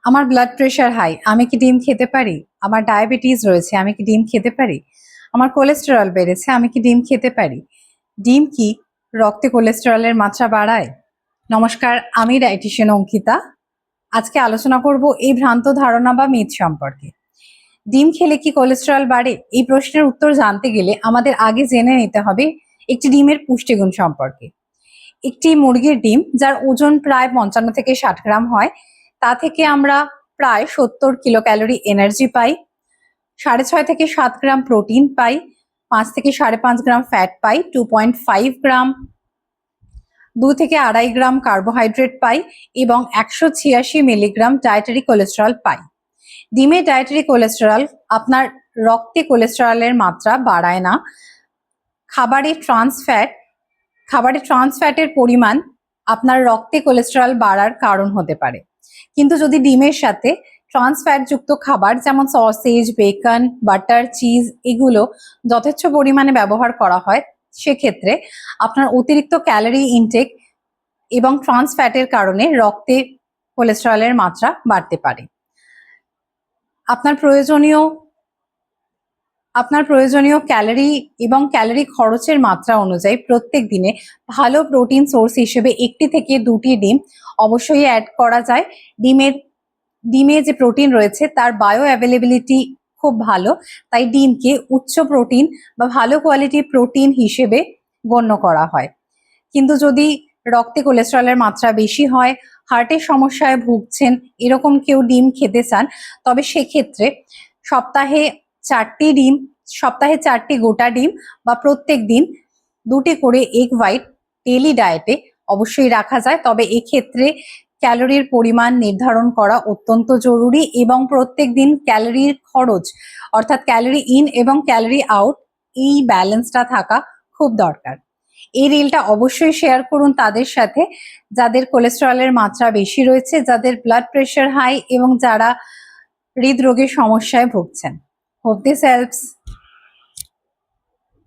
আমার blood pressure high, আমি কি ডিম খেতে পারি? আমার ডায়াবেটিস রয়েছে, আমি কি ডিম খেতে পারি? আমার কোলেস্টেরল বেড়েছে, আমি কি ডিম খেতে পারি? ডিম কি রক্তে কোলেস্টেরলের মাত্রা বাড়ায়? নমস্কার, আমি ডায়েটিশিয়ান অঙ্কিতা। আজকে আলোচনা করব এই ভ্রান্ত ধারণা বা মিথ সম্পর্কে। ডিম খেলে কি কোলেস্টেরল বাড়ে? এই প্রশ্নের উত্তর জানতে গেলে আমাদের আগে জেনে নিতে হবে একটি ডিমের পুষ্টিগুণ সম্পর্কে। একটি মুরগির ডিম যার ওজন প্রায় 55 থেকে 60 গ্রাম হয়, তা থেকে আমরা প্রায় 70 কিলো ক্যালোরি এনার্জি পাই, 6.5 থেকে 7 গ্রাম প্রোটিন পাই, 5 থেকে 5.5 গ্রাম ফ্যাট পাই, 2.5 গ্রাম 2 থেকে 2.5 গ্রাম কার্বোহাইড্রেট পাই এবং 186 মিলিগ্রাম ডায়েটারি কোলেস্টেরল পাই। ডিমে ডায়েটারি কোলেস্টেরল আপনার রক্তে কোলেস্টেরলের মাত্রা বাড়ায় না। খাবারে ট্রান্স ফ্যাটের পরিমাণ আপনার রক্তে কোলেস্টেরল বাড়ার কারণ হতে পারে। কিন্তু যদি ডিমের সাথে ট্রান্স ফ্যাট যুক্ত খাবার যেমন সসেজ, বেকন, বাটার, চিজ এগুলো যথেচ্ছ পরিমাণে ব্যবহার করা হয়, সেক্ষেত্রে আপনার অতিরিক্ত ক্যালোরি ইনটেক এবং ট্রান্স ফ্যাটের কারণে রক্তে কোলেস্টেরলের মাত্রা বাড়তে পারে। আপনার প্রয়োজনীয় ক্যালোরি এবং ক্যালোরি খরচের মাত্রা অনুযায়ী প্রত্যেক দিনে ভালো প্রোটিন সোর্স হিসেবে 1টি থেকে 2টি ডিম অবশ্যই অ্যাড করা যায়। ডিমে যে প্রোটিন রয়েছে তার বায়ো অ্যাভেলেবিলিটি খুব ভালো, তাই ডিমকে উচ্চ প্রোটিন বা ভালো কোয়ালিটির প্রোটিন হিসেবে গণ্য করা হয়। কিন্তু যদি রক্তে কোলেস্টেরলের মাত্রা বেশি হয়, হার্টের সমস্যায় ভুগছেন, এরকম কেউ ডিম খেতে চান, তবে সেক্ষেত্রে সপ্তাহে 4টি গোটা ডিম বা প্রত্যেক দিন 2টি করে এগ হোয়াইট ডেইলি ডায়েটে অবশ্যই রাখা যায়। তবে এক্ষেত্রে ক্যালোরির পরিমাণ নির্ধারণ করা অত্যন্ত জরুরি এবং প্রত্যেক দিন ক্যালোরির খরচ অর্থাৎ ক্যালোরি ইন এবং ক্যালোরি আউট এই ব্যালেন্সটা থাকা খুব দরকার। এই রিলটা অবশ্যই শেয়ার করুন তাদের সাথে যাদের কোলেস্টেরলের মাত্রা বেশি রয়েছে, যাদের ব্লাড প্রেশার হাই এবং যারা হৃদরোগের সমস্যায় ভুগছেন। Hope this helps.